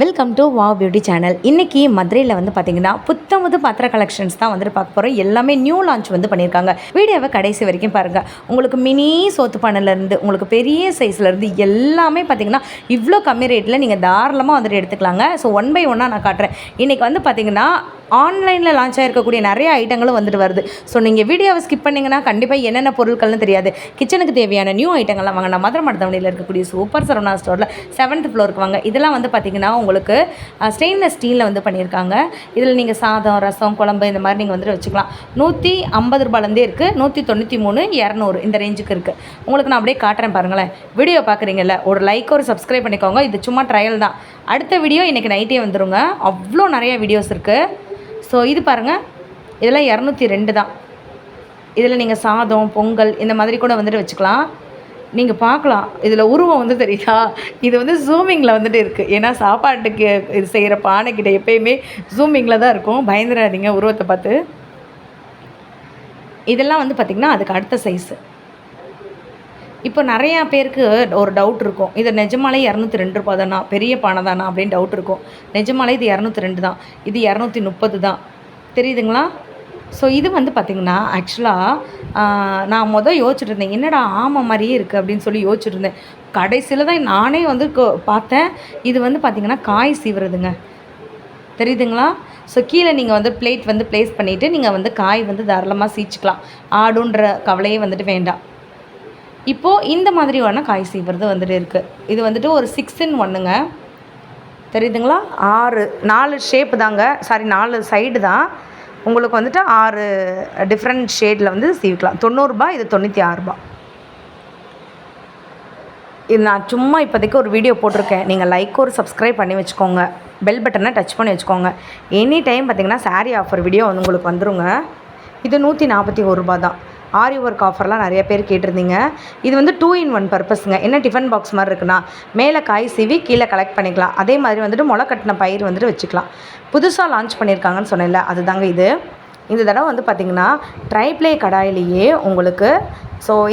Welcome to wow beauty channel. இன்றைக்கி மதுரையில் வந்து பார்த்திங்கன்னா புத்தமுது பாத்திர கலெக்ஷன்ஸ் தான் வந்துட்டு பார்க்க போகிறோம். எல்லாமே நியூ லான்ச் வந்து பண்ணியிருக்காங்க. வீடியோவை கடைசி வரைக்கும் பாருங்கள். உங்களுக்கு மினி சோத்து பானையிலேருந்து உங்களுக்கு பெரிய சைஸ்லேருந்து எல்லாமே பார்த்திங்கன்னா இவ்வளோ கம்மி ரேட்டில் நீங்கள் தாராளமாக வந்துட்டு எடுத்துக்கலாங்க. ஸோ ஒன் பை ஒன்னாக நான் காட்டுறேன். இன்றைக்கி வந்து பார்த்திங்கன்னா ஆன்லைனில் லான்ச் ஆகிருக்கக்கூடிய நிறைய ஐட்டங்களும் வந்துட்டு வருது. ஸோ நீங்கள் வீடியோவை ஸ்கிப் பண்ணிங்கன்னா கண்டிப்பாக என்னென்ன பொருட்கள்னு தெரியாது. கிச்சனுக்கு தேவையான நியூ ஐட்டங்கள்லாம் வாங்க. நான் மதுரை மடத்தவணியில் இருக்கக்கூடிய சூப்பர் சரவணா ஸ்டோரில் 7th ஃப்ளோருக்கு வாங்க. இதெல்லாம் வந்து பார்த்திங்கன்னா உங்களுக்கு ஸ்டெயின்லெஸ் ஸ்டீலில் வந்து பண்ணியிருக்காங்க. இதில் நீங்கள் சாதம், ரசம், குழம்பு இந்த மாதிரி நீங்கள் வந்துட்டு வச்சுக்கலாம். 150 ரூபாலேருந்தே இருக்குது. 193, 200 இந்த ரேஞ்சுக்கு இருக்குது. உங்களுக்கு நான் அப்படியே காட்டுறேன் பாருங்களேன். வீடியோ பார்க்குறீங்கல்ல, ஒரு லைக் ஒரு சப்ஸ்கிரைப் பண்ணிக்கோங்க. இது சும்மா ட்ரையல் தான். அடுத்த வீடியோ இன்றைக்கி நைட்டே வந்துடுங்க. அவ்வளோ நிறைய வீடியோஸ் இருக்குது. ஸோ இது பாருங்கள், இதெல்லாம் 202 தான். இதில் நீங்கள் சாதம், பொங்கல் இந்த மாதிரி கூட வந்துட்டு வச்சுக்கலாம். நீங்கள் பார்க்கலாம், இதில் உருவம் வந்து தெரியுதா? இது வந்து ஜூமிங்கில் வந்துட்டு இருக்குது. ஏன்னா சாப்பாட்டுக்கு இது செய்கிற பானைக்கிட்ட எப்போயுமே ஜூமிங்கில் தான் இருக்கும். பயந்துடாதீங்க உருவத்தை பார்த்து. இதெல்லாம் வந்து பார்த்திங்கன்னா அதுக்கு அடுத்த சைஸு. இப்போ நிறையா பேருக்கு ஒரு டவுட் இருக்கும், இது நிஜமாலே 202 ரூபா தானா, பெரிய பானை தானா அப்படின்னு டவுட் இருக்கும். நிஜமாலே இது 202 தான். இது 230 தான். தெரியுதுங்களா? ஸோ இது வந்து பார்த்திங்கன்னா ஆக்சுவலாக நான் யோசிச்சுட்டு இருந்தேன், என்னடா ஆமாம் மாதிரியே இருக்குது அப்படின்னு சொல்லி யோசிச்சுட்டு இருந்தேன். கடைசியில் தான் நானே வந்து பார்த்தேன். இது வந்து பார்த்திங்கன்னா காய் சீவுறதுங்க. தெரியுதுங்களா? ஸோ கீழே நீங்கள் வந்து பிளேட் வந்து ப்ளேஸ் பண்ணிவிட்டு நீங்கள் வந்து காய் வந்து தாராளமாக சீச்சிக்கலாம். ஆடுன்ற கவலையே வந்துட்டு வேண்டாம். இப்போது இந்த மாதிரியான காய் சீவுறது வந்துட்டு இருக்குது. இது வந்துட்டு ஒரு 6 in 1ங்க. தெரியுதுங்களா? 4 ஷேப்பு தாங்க. 4 சைடு தான். உங்களுக்கு வந்துட்டு 6 டிஃப்ரெண்ட் ஷேடில் வந்து சீவிக்கலாம். 90 ரூபா, இது 96 ரூபா. இது நான் சும்மா இப்போதைக்கு ஒரு வீடியோ போட்டிருக்கேன். நீங்கள் லைக் ஒரு சப்ஸ்கிரைப் பண்ணி வச்சுக்கோங்க. பெல் பட்டனை டச் பண்ணி வச்சுக்கோங்க. எனி டைம் பார்த்திங்கன்னா சாரீ ஆஃபர் வீடியோ வந்து உங்களுக்கு வந்துருங்க. இது 141 ரூபா தான். ஆரி ஒர்க் ஆஃபர்லாம் நிறைய பேர் கேட்டிருந்தீங்க. இது வந்து 2 in 1 பர்பஸுங்க. என்ன டிஃபன் பாக்ஸ் மாதிரி இருக்குன்னா, மேலே காய் சீவி கீழே கலெக்ட் பண்ணிக்கலாம். அதே மாதிரி வந்துட்டு முளை கட்டின பயிர் வந்துட்டு வச்சுக்கலாம். புதுசாக லான்ச் பண்ணியிருக்காங்கன்னு சொன்னேன்ல, அதுதாங்க இது. இந்த தடவை வந்து பார்த்திங்கன்னா ட்ரைப்ளே கடாயிலேயே உங்களுக்கு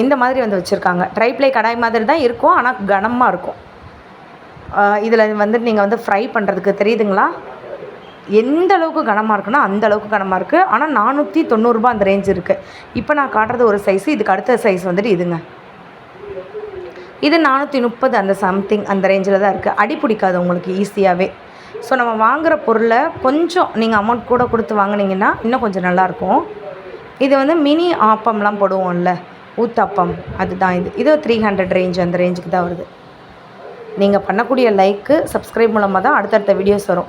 இந்த மாதிரி வந்து வச்சுருக்காங்க. ட்ரைப்ளே கடாய் மாதிரி தான் இருக்கும், ஆனால் கனமாக இருக்கும். இதில் வந்துட்டு நீங்கள் வந்து ஃப்ரை பண்ணுறதுக்கு தெரியுதுங்களா, எந்த அளவுக்கு கனமாக இருக்குன்னா அந்த அளவுக்கு கனமாக இருக்குது. ஆனால் 490 ரூபா அந்த ரேஞ்ச் இருக்குது. இப்போ நான் காட்டுறது ஒரு சைஸு, இதுக்கு அடுத்த சைஸ் வந்துட்டு இதுங்க. இது 430 அந்த சம்திங் அந்த ரேஞ்சில் தான் இருக்குது. அடி பிடிக்காது உங்களுக்கு ஈஸியாகவே. ஸோ நம்ம வாங்குகிற பொருளை கொஞ்சம் நீங்கள் அமௌண்ட் கூட கொடுத்து வாங்கினீங்கன்னா இன்னும் கொஞ்சம் நல்லாயிருக்கும். இது வந்து மினி ஆப்பம்லாம் போடுவோம்ல, ஊத்தப்பம், அதுதான் இது. இது 300 ரேஞ்ச் அந்த ரேஞ்சுக்கு தான் வருது. நீங்கள் பண்ணக்கூடிய லைக்கு சப்ஸ்கிரைப் மூலமாக தான் அடுத்தடுத்த வீடியோஸ் வரும்.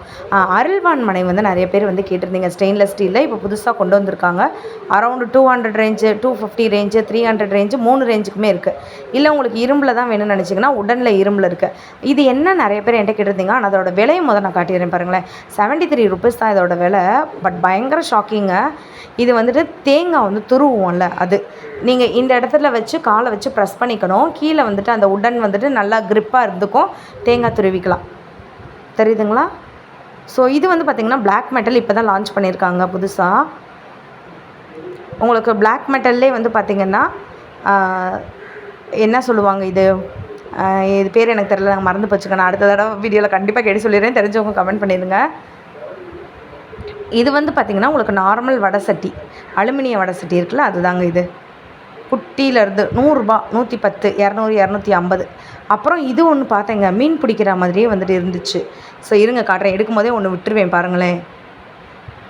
அருள்வான் மனை வந்து நிறைய பேர் வந்து கேட்டிருந்தீங்க. ஸ்டெயின்லெஸ் ஸ்டீலில் இப்போ புதுசாக கொண்டு வந்திருக்காங்க. அரௌண்டு 200 ரேஞ்சு, 250 ரேஞ்சு, 300 ரேஞ்சு, 3 ரேஞ்சுக்குமே இருக்குது. இல்லை உங்களுக்கு இரும்பில் தான் வேணும்னு நினச்சிங்கன்னா உடனில் இரும்பில் இருக்குது. இது என்ன நிறைய பேர் என்கிட்ட கேட்டிருந்தீங்க. ஆனால் அதோட விலையை நான் காட்டிடுறேன் பாருங்களேன். 73 rupees தான் இதோட விலை. பட் பயங்கர ஷாக்கிங்க. இது வந்துட்டு தேங்காய் வந்து துருவோம்ல, அது நீங்கள் இந்த இடத்துல வச்சு காலை வச்சு ப்ரெஸ் பண்ணிக்கணும். கீழே வந்துட்டு அந்த உடன் வந்துட்டு நல்லா க்ரிப்பாக இருந்துக்கும். தேங்காய் துருவிக்கலாம். தெரியுதுங்களா? ஸோ இது வந்து பார்த்திங்கன்னா பிளாக் மெட்டல் இப்போ தான் லான்ச் பண்ணியிருக்காங்க புதுசாக. உங்களுக்கு பிளாக் மெட்டல்லே வந்து பார்த்திங்கன்னா என்ன சொல்லுவாங்க, இது பேர் எனக்கு தெரியல, நாங்கள் மறந்து போச்சுக்க. நான் அடுத்த தடவை வீடியோவில் கண்டிப்பாக கேட்டு சொல்லிடுறேன். தெரிஞ்சவங்க கமெண்ட் பண்ணிடுங்க. இது வந்து பார்த்திங்கன்னா உங்களுக்கு நார்மல் வடை சட்டி, அலுமினிய வடை சட்டி இருக்குல்ல, அதுதாங்க இது. குட்டியிலேருந்து 100 ரூபா, 110, 200, 250. அப்புறம் இது ஒன்று பார்த்தேங்க, மீன் பிடிக்கிற மாதிரியே வந்துட்டு இருந்துச்சு. ஸோ இருங்க காட்டுறேன். எடுக்கும் போதே ஒன்று விட்டுருவேன் பாருங்களேன்.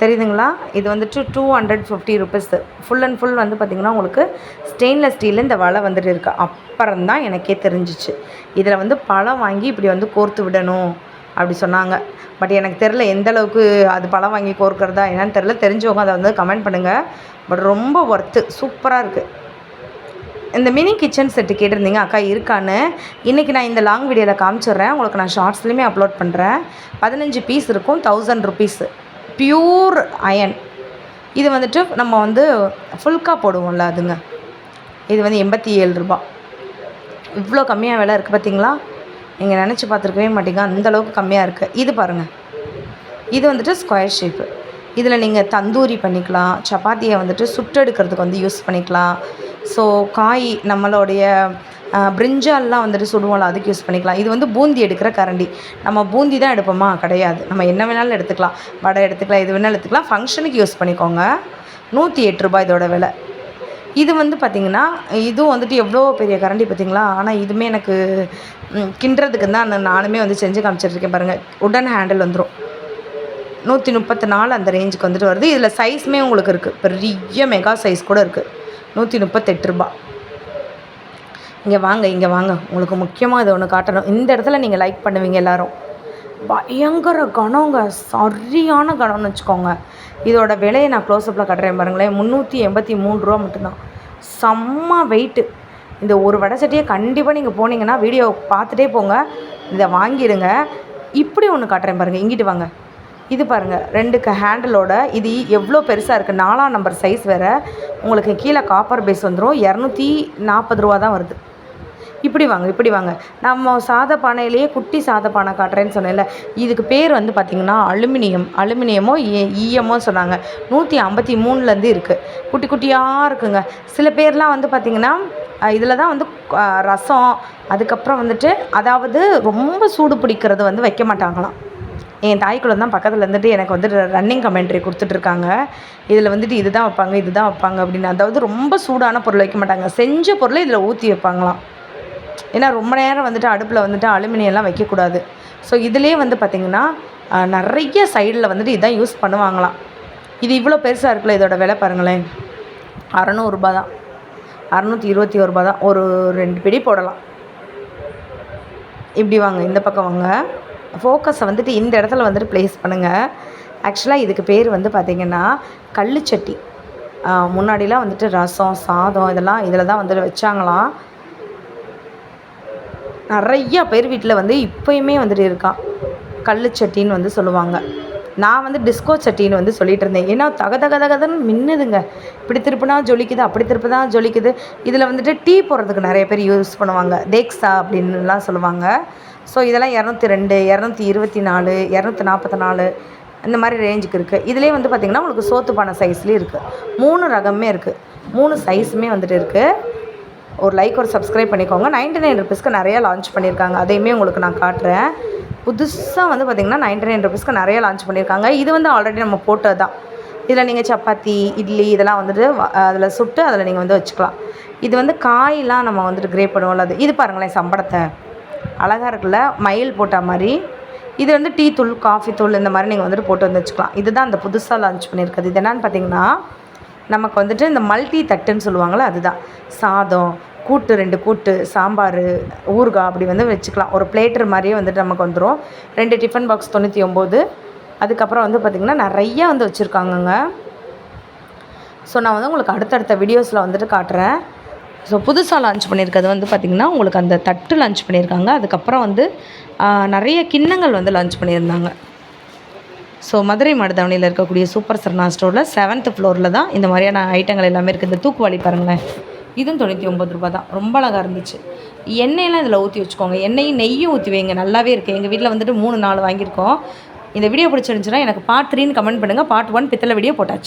தெரியுதுங்களா? இது வந்துட்டு 250 rupees. ஃபுல் அண்ட் ஃபுல் வந்து பார்த்திங்கன்னா உங்களுக்கு ஸ்டெயின்லெஸ் ஸ்டீலில் இந்த வலை வந்துட்டு இருக்குது. அப்புறம் தான் எனக்கே தெரிஞ்சிச்சு, இதில் வந்து பழம் வாங்கி இப்படி வந்து கோர்த்து விடணும் அப்படி சொன்னாங்க. பட் எனக்கு தெரில எந்தளவுக்கு அது பழம் வாங்கி கோர்க்கிறதா என்னன்னு தெரில. தெரிஞ்சவங்க அதை வந்து கமெண்ட் பண்ணுங்கள். பட் ரொம்ப ஒர்த்து, சூப்பராக இருக்குது. இந்த மினி கிச்சன் செட்டு கேட்டிருந்தீங்க அக்கா இருக்கான்னு. இன்றைக்கி நான் இந்த லாங் வீடியோவில் காமிச்சிட்றேன். உங்களுக்கு நான் ஷார்ட்ஸ்லேயுமே அப்லோட் பண்ணுறேன். 15 பீஸ் இருக்கும். 1000 rupees. Pure iron. இது வந்துட்டு நம்ம வந்து ஃபுல்கா போடுவோம்ல, அதுங்க. இது வந்து 87 ரூபா. இவ்வளோ கம்மியாக விலை இருக்குது பார்த்திங்களா? நீங்கள் நினச்சி பார்த்துருக்கவே மாட்டீங்க, அந்தளவுக்கு கம்மியாக இருக்குது. இது பாருங்கள், இது வந்துட்டு ஸ்கொயர் ஷேப்பு. இதில் நீங்கள் தந்தூரி பண்ணிக்கலாம். சப்பாத்தியை வந்துட்டு சுட்டெடுக்கிறதுக்கு வந்து யூஸ் பண்ணிக்கலாம். ஸோ காய் நம்மளுடைய பிரிஞ்சால்லாம் வந்துட்டு சுடுவோம்ல, அதுக்கு யூஸ் பண்ணிக்கலாம். இது வந்து பூந்தி எடுக்கிற கரண்டி. நம்ம பூந்தி தான் எடுப்போமா? கிடையாது. நம்ம என்ன வேணாலும் எடுத்துக்கலாம். வடை எடுத்துக்கலாம், எது வேணாலும் எடுத்துக்கலாம். ஃபங்க்ஷனுக்கு யூஸ் பண்ணிக்கோங்க. ரூ. 108 இதோட விலை. இது வந்து பார்த்திங்கன்னா, இதுவும் வந்துட்டு எவ்வளோ பெரிய கரண்டி பார்த்திங்களா? ஆனால் இதுவுமே எனக்கு கிண்டுறதுக்கு தான் நானுமே வந்து செஞ்சு காமிச்சிட்ருக்கேன் பாருங்கள். உடன் ஹேண்டில் வந்துடும். 134 அந்த ரேஞ்சுக்கு வந்துட்டு வருது. இதில் சைஸுமே உங்களுக்கு இருக்குது. பெரிய மெகா சைஸ் கூட இருக்குது. ரூ. 138. இங்கே வாங்க. உங்களுக்கு முக்கியமாக இது ஒன்று காட்டணும். இந்த இடத்துல நீங்கள் லைக் பண்ணுவீங்க எல்லோரும். பயங்கர கனங்க, சரியான கனம்னு வச்சுக்கோங்க. இதோட விலையை நான் க்ளோஸ்அப்பில் காட்டுறேன் பாருங்களேன். ரூ. 383 மட்டும்தான். செம்ம வெயிட்டு. இந்த ஒரு வடை சட்டியை கண்டிப்பாக நீங்கள் போனீங்கன்னா வீடியோ பார்த்துட்டே போங்க, இதை வாங்கிடுங்க. இப்படி ஒன்று காட்டுறேன் பாருங்கள், இங்கிட்டு வாங்க. இது பாருங்கள், 2 ஹேண்டிலோட இது எவ்வளோ பெருசாக இருக்குது. 4ஆம் நம்பர் சைஸ் வேறு. உங்களுக்கு கீழே காப்பர் பேஸ் வந்துடும். ரூ. 240 தான் வருது. இப்படி வாங்க. நம்ம சாத பானையிலேயே குட்டி சாத பானை காட்டுறேன்னு சொன்னேன்ல, இதுக்கு பேர் வந்து பார்த்திங்கன்னா அலுமினியமோ ஈயமோ சொன்னாங்க. 153 இருக்குது. குட்டி குட்டியாக இருக்குங்க. சில பேர்லாம் வந்து பார்த்திங்கன்னா இதில் தான் வந்து ரசம், அதுக்கப்புறம் வந்துட்டு அதாவது ரொம்ப சூடு பிடிக்கிறது வந்து வைக்க மாட்டாங்களாம். என் தாய்க்குள்ள தான் பக்கத்தில் இருந்துட்டு எனக்கு வந்துட்டு ரன்னிங் கமெண்ட்ரி கொடுத்துட்ருக்காங்க. இதில் வந்துட்டு இதுதான் வைப்பாங்க அப்படின்னு. அதாவது ரொம்ப சூடான பொருள் வைக்க மாட்டாங்க. செஞ்ச பொருளை இதில் ஊற்றி வைப்பாங்களாம். ஏன்னா ரொம்ப நேரம் வந்துட்டு அடுப்பில் வந்துட்டு அலுமினியம்லாம் வைக்கக்கூடாது. ஸோ இதிலே வந்து பார்த்திங்கன்னா நிறைய சைடில் வந்துட்டு இதான் யூஸ் பண்ணுவாங்களாம். இது இவ்வளோ பெருசாக இருக்குல்ல, இதோட விலை பாருங்களேன். ரூ. 600 தான். ரூ. 621 தான். ஒரு 2 பிடி போடலாம். இப்படி வாங்க, இந்த பக்கம் வாங்க. ஃபோக்கஸை வந்துட்டு இந்த இடத்துல வந்துட்டு ப்ளேஸ் பண்ணுங்கள். ஆக்சுவலாக இதுக்கு பேர் வந்து பார்த்திங்கன்னா கல்லுச்சட்டி. முன்னாடிலாம் வந்துட்டு ரசம், சாதம் இதெல்லாம் இதில் தான் வந்துட்டு வச்சாங்களாம். நிறையா பேர் வீட்டில் வந்து இப்போயுமே வந்துட்டு இருக்கான். கல்லுச்சட்டின்னு வந்து சொல்லுவாங்க. நான் வந்து டிஸ்கோ சட்டின்னு வந்து சொல்லிகிட்டு இருந்தேன். ஏன்னா தகதன்னு மின்னுதுங்க. இப்படி திருப்பினா ஜொலிக்குது, அப்படி திருப்பினா ஜொலிக்குது. இதில் வந்துட்டு டீ போடுறதுக்கு நிறைய பேர் யூஸ் பண்ணுவாங்க. தேக்ஸா அப்படின்னுலாம் சொல்லுவாங்க. ஸோ இதெல்லாம் 202, 224, 244 இந்த மாதிரி ரேஞ்சுக்கு இருக்குது. இதிலே வந்து பார்த்திங்கன்னா உங்களுக்கு சோத்துப்பானை சைஸ்லேயும் இருக்குது. 3 ரகமே இருக்குது. 3 சைஸுமே வந்துட்டு இருக்குது. ஒரு லைக், ஒரு சப்ஸ்கிரைப் பண்ணிக்கோங்க. 99 ருபீஸ்க்கு நிறையா லான்ச் பண்ணியிருக்காங்க. அதையுமே உங்களுக்கு நான் காட்டுறேன். புதுசாக வந்து பார்த்திங்கன்னா 99 ருபீஸ்க்கு நிறைய லான்ச் பண்ணியிருக்காங்க. இது வந்து ஆல்ரெடி நம்ம போட்டது தான். இதில் நீங்கள் சப்பாத்தி, இட்லி இதெல்லாம் வந்துட்டு அதில் சுட்டு அதில் நீங்கள் வந்து வச்சுக்கலாம். இது வந்து காயெலாம் நம்ம வந்துட்டு கிரேப் பண்ணுவோம்ல, அது. இது பாருங்களேன், சம்படத்தை அழகாக இருக்குல்ல, மயில் போட்ட மாதிரி. இது வந்து டீ தூள், காஃபி தூள் இந்த மாதிரி நீங்கள் வந்துட்டு போட்டு வந்து வச்சுக்கலாம். இதுதான் அந்த புதுசாக லான்ச் பண்ணியிருக்குது. இது என்னென்னு பார்த்திங்கன்னா நமக்கு வந்துட்டு இந்த மல்டி தட்டுன்னு சொல்லுவாங்கள்ல, அதுதான். சாதம், கூட்டு, 2 கூட்டு, சாம்பார், ஊறுகாய் அப்படி வந்து வச்சுக்கலாம். ஒரு பிளேட்டர் மாதிரியே வந்துட்டு நமக்கு வந்துடும். 2 டிஃபன் பாக்ஸ் 99. அதுக்கப்புறம் வந்து பார்த்திங்கன்னா நிறையா வந்து வச்சுருக்காங்கங்க. ஸோ நான் வந்து உங்களுக்கு அடுத்தடுத்த வீடியோஸில் வந்துட்டு காட்டுறேன். ஸோ புதுசாக லான்ச் பண்ணியிருக்கிறது வந்து பார்த்திங்கன்னா உங்களுக்கு அந்த தட்டு லான்ச் பண்ணியிருக்காங்க. அதுக்கப்புறம் வந்து நிறைய கிண்ணங்கள் வந்து லான்ச் பண்ணியிருந்தாங்க. ஸோ மதுரை மாடுதாவணியில் இருக்கக்கூடிய சூப்பர் சரணா ஸ்டோரில் 7th ஃப்ளோரில் தான் இந்த மாதிரியான ஐட்டங்கள் எல்லாமே இருக்குது. இந்த தூக்குவாளி பாருங்களேன், இதுவும் ரூ. 99 தான். ரொம்ப அழகாக இருந்துச்சு. எண்ணெயெல்லாம் இதில் ஊற்றி வச்சுக்கோங்க. எண்ணெயும் நெய்யும் ஊற்றி வைங்க. நல்லாவே இருக்குது. எங்கள் வீட்டில் வந்துட்டு 3-4 வாங்கியிருக்கோம். இந்த வீடியோ பிடிச்சிருந்துச்சுன்னா எனக்கு பார்ட் 3ன்னு கமெண்ட் பண்ணுங்கள். பார்ட் 1 பித்தளை வீடியோ போட்டாச்சு.